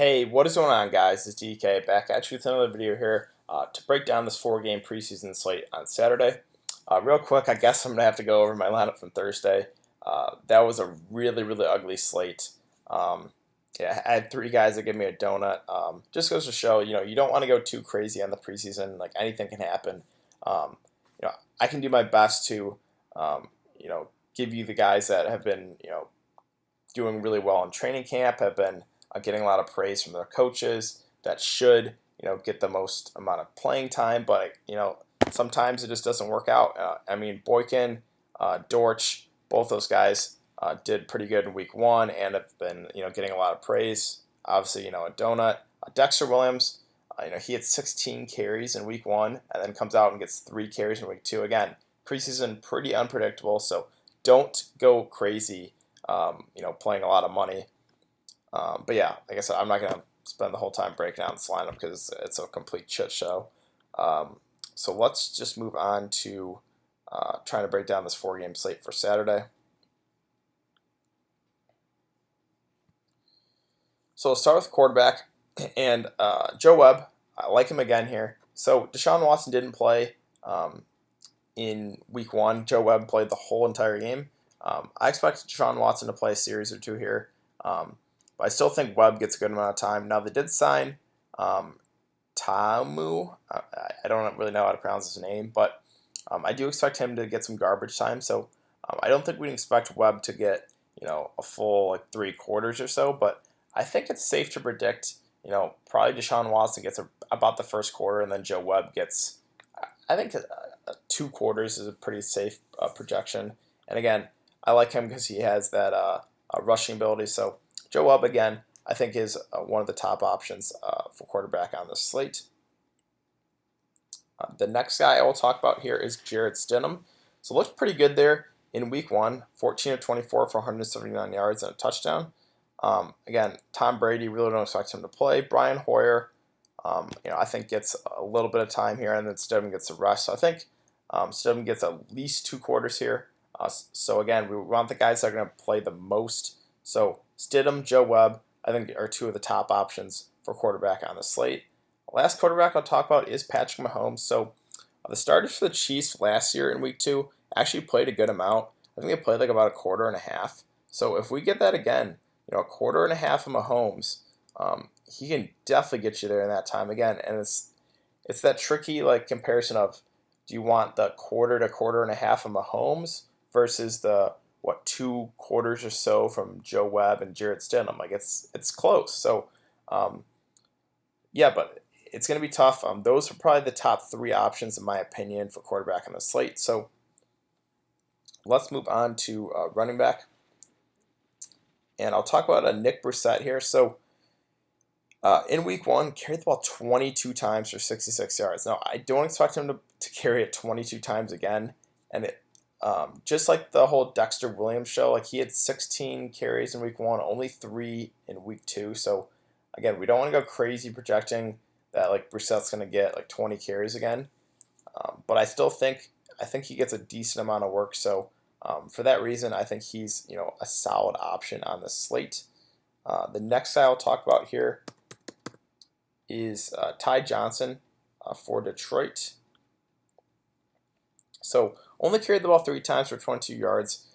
Hey, what is going on, guys? It's DK back at you with another video here to break down this four-game preseason slate on Saturday. Real quick, I guess I'm going to have to go over my lineup from Thursday. That was a really, really ugly slate. Yeah, I had three guys that give me a donut. Just goes to show, you don't want to go too crazy on the preseason. Like, anything can happen. Um, I can do my best to, give you the guys that have been, doing really well in training camp, have been getting a lot of praise from their coaches that should, get the most amount of playing time. But, sometimes it just doesn't work out. Boykin, Dortch, both those guys did pretty good in week one and have been, getting a lot of praise. Obviously, a donut. Dexter Williams, he had 16 carries in week one and then comes out and gets 3 carries in week two. Again, preseason pretty unpredictable, so don't go crazy, playing a lot of money. But yeah, like I said, I'm not going to spend the whole time breaking down this lineup because it's a complete shit show. So let's just move on to trying to break down this 4-game slate for Saturday. So we'll start with quarterback and Joe Webb. I like him again here. So Deshaun Watson didn't play in week one. Joe Webb played the whole entire game. I expect Deshaun Watson to play a series or two here. But I still think Webb gets a good amount of time. Now, they did sign Tamu. I don't really know how to pronounce his name, but I do expect him to get some garbage time. So I don't think we can expect Webb to get, a full 3 quarters or so, but I think it's safe to predict, probably Deshaun Watson gets about the first quarter, and then Joe Webb gets, I think 2 quarters is a pretty safe projection. And again, I like him because he has that rushing ability. So Joe Webb, again, I think is one of the top options for quarterback on this slate. The next guy I will talk about here is Jarrett Stidham. So looked pretty good there in week one, 14 of 24 for 179 yards and a touchdown. Again, Tom Brady, really don't expect him to play. Brian Hoyer, I think gets a little bit of time here, and then Stidham gets the rest. So I think Stidham gets at least 2 quarters here. So again, we want the guys that are going to play the most. So Stidham, Joe Webb, I think are 2 of the top options for quarterback on the slate. The last quarterback I'll talk about is Patrick Mahomes. So the starters for the Chiefs last year in week 2 actually played a good amount. I think they played about a quarter and a half. So if we get that again, a quarter and a half of Mahomes, he can definitely get you there in that time again. And it's that tricky comparison of, do you want the quarter to quarter and a half of Mahomes versus the 2 quarters or so from Joe Webb and Jarrett Stidham? It's close. So yeah, but it's going to be tough. Those are probably the top 3 options in my opinion for quarterback on the slate. So let's move on to running back. And I'll talk about Nick Brissett here. So in week one, carried the ball 22 times for 66 yards. Now, I don't expect him to carry it 22 times again. And it just like the whole Dexter Williams show, he had 16 carries in week one, only 3 in week 2. So again, we don't want to go crazy projecting that Brissett's going to get 20 carries again. But I think he gets a decent amount of work. So for that reason, I think he's a solid option on the slate. The next guy I'll talk about here is Ty Johnson for Detroit. So only carried the ball 3 times for 22 yards,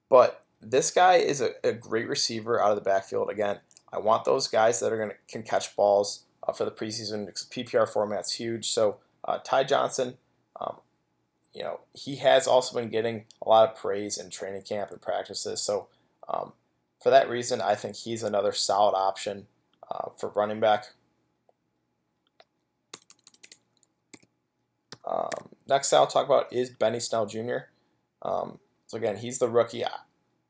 but this guy is a great receiver out of the backfield. Again, I want those guys that can catch balls for the preseason. PPR format's huge. So Ty Johnson. He has also been getting a lot of praise in training camp and practices. So for that reason, I think he's another solid option for running back. Next I'll talk about is Benny Snell Jr. So again, he's the rookie.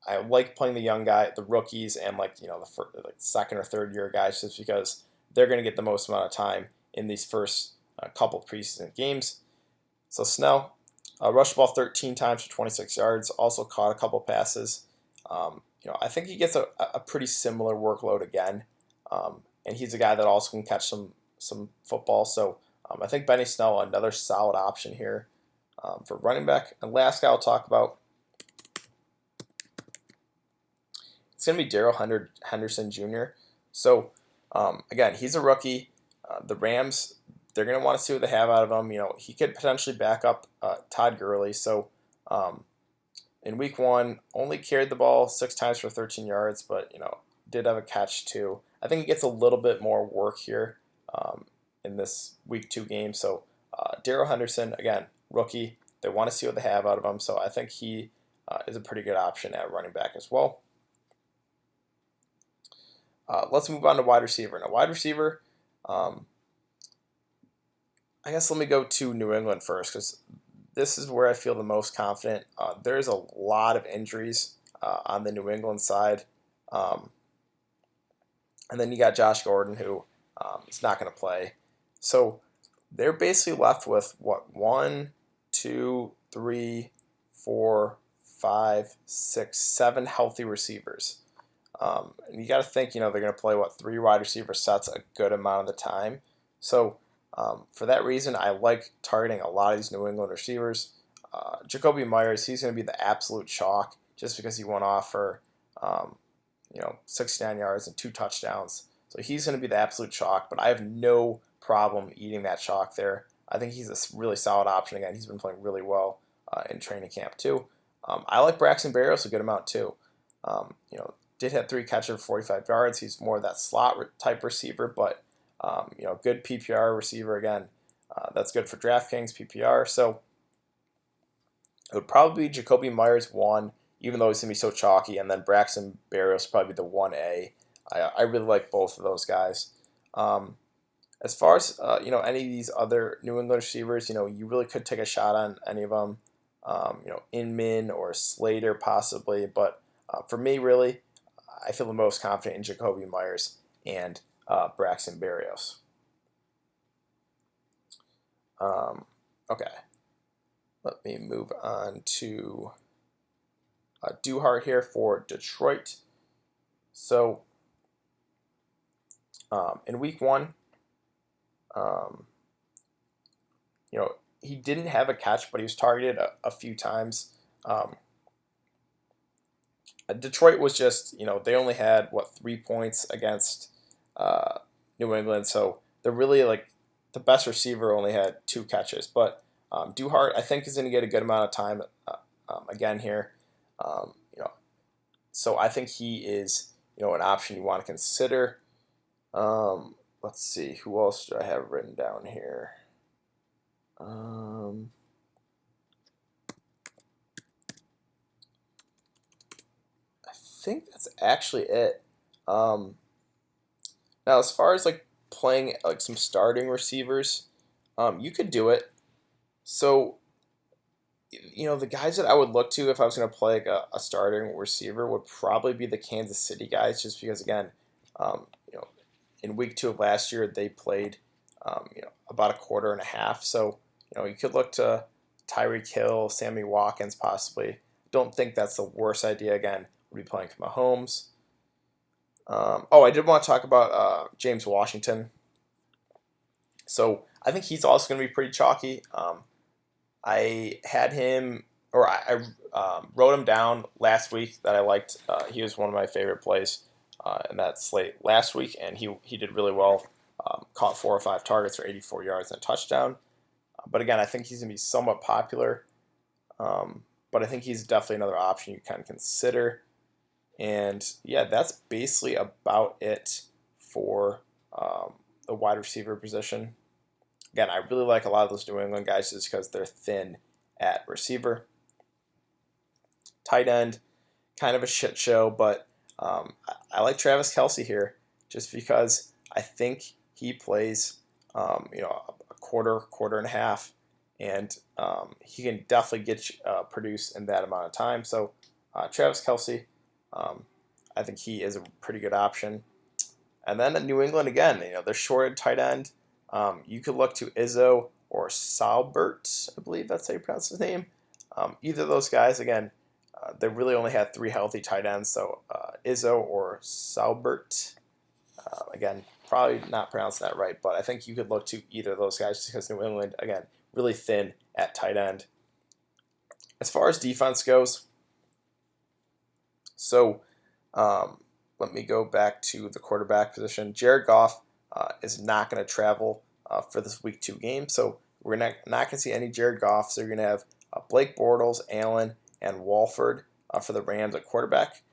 I like playing the young guy, the rookies, and the second or third year guys, just because they're going to get the most amount of time in these first couple preseason games. So Snell. Rushed the ball 13 times for 26 yards, also caught a couple passes. I think he gets a pretty similar workload again, and he's a guy that also can catch some football. So I think Benny Snell, another solid option here for running back. And last guy I'll talk about, it's going to be Darrell Henderson Jr. So again, he's a rookie. The Rams, they're going to want to see what they have out of him. He could potentially back up Todd Gurley. So in week 1, only carried the ball 6 times for 13 yards, but did have a catch too. I think he gets a little bit more work here in this week 2 game. So Darrell Henderson, again, rookie. They want to see what they have out of him. So I think he is a pretty good option at running back as well. Let's move on to wide receiver. Now, wide receiver, I guess let me go to New England first because this is where I feel the most confident. There's a lot of injuries on the New England side. And then you got Josh Gordon, who is not going to play. So they're basically left with, 1, 2, 3, 4, 5, 6, 7 healthy receivers. And you got to think, they're going to play, 3 wide receiver sets a good amount of the time. So for that reason, I like targeting a lot of these New England receivers. Jacoby Myers, he's going to be the absolute chalk just because he went off for 69 yards and 2 touchdowns. So he's going to be the absolute chalk, but I have no problem eating that chalk there. I think he's a really solid option. Again, he's been playing really well in training camp too. I like Braxton Berrios a good amount too. Did have 3 catches for 45 yards. He's more of that slot type receiver, but good PPR receiver again. That's good for DraftKings PPR. So it would probably be Jacoby Myers 1, even though he's going to be so chalky, and then Braxton Berrios probably the 1A. I really like both of those guys. As far as any of these other New England receivers, you really could take a shot on any of them. Inman or Slater possibly, but for me, really, I feel the most confident in Jacoby Myers and Braxton Berrios. Okay, let me move on to Duhart here for Detroit. So in week 1, he didn't have a catch, but he was targeted a few times. Detroit was just, they only had 3 points against New England, so they're really the best receiver only had 2 catches. But Duhart, I think, is going to get a good amount of time again here. So I think he is, an option you want to consider. Let's see, who else do I have written down here? I think that's actually it. Now, as far as playing some starting receivers, you could do it. So, the guys that I would look to if I was going to play a starting receiver would probably be the Kansas City guys, just because again, in week 2 of last year they played, about a quarter and a half. So, you could look to Tyreek Hill, Sammy Watkins possibly. Don't think that's the worst idea. Again, would be playing for Mahomes. I did want to talk about James Washington. So I think he's also going to be pretty chalky. I had him, or I wrote him down last week that I liked. He was one of my favorite plays in that slate last week, and he did really well. Caught 4 or 5 targets for 84 yards and a touchdown. But again, I think he's going to be somewhat popular. But I think he's definitely another option you can consider. And yeah, that's basically about it for the wide receiver position. Again, I really like a lot of those New England guys just because they're thin at receiver. Tight end, kind of a shit show, but I like Travis Kelce here just because I think he plays a quarter and a half, and he can definitely get produce in that amount of time. So Travis Kelce, I think he is a pretty good option. And then at New England again, they're short at tight end. You could look to Izzo or Salbert, I believe that's how you pronounce his name. Either of those guys, again, they really only had 3 healthy tight ends, so Izzo or Salbert. Again, probably not pronouncing that right, but I think you could look to either of those guys because New England, again, really thin at tight end. As far as defense goes, so let me go back to the quarterback position. Jared Goff is not going to travel for this Week 2 game, so we're not going to see any Jared Goff. So you're going to have Blake Bortles, Allen, and Walford for the Rams at quarterback.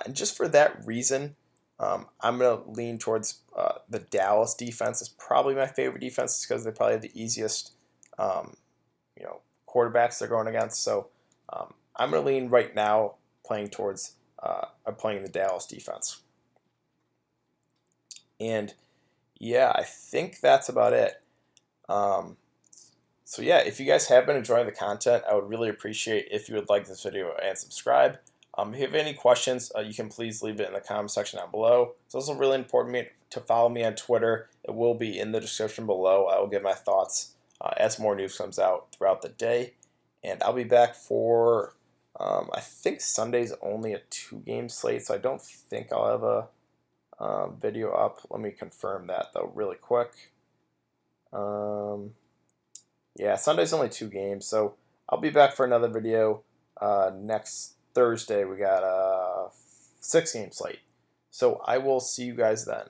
And just for that reason, I'm going to lean towards the Dallas defense. Is probably my favorite defense because they probably have the easiest, quarterbacks they're going against. So I'm going to lean right now playing towards playing the Dallas defense. And yeah, I think that's about it. So yeah, if you guys have been enjoying the content, I would really appreciate if you would like this video and subscribe. If you have any questions, you can please leave it in the comment section down below. It's also really important to follow me on Twitter. It will be in the description below. I will give my thoughts as more news comes out throughout the day. And I'll be back for, I think Sunday's only a 2-game slate, so I don't think I'll have a video up. Let me confirm that though really quick. Yeah, Sunday's only 2 games, so I'll be back for another video next Thursday. We got a 6-game slate. So I will see you guys then.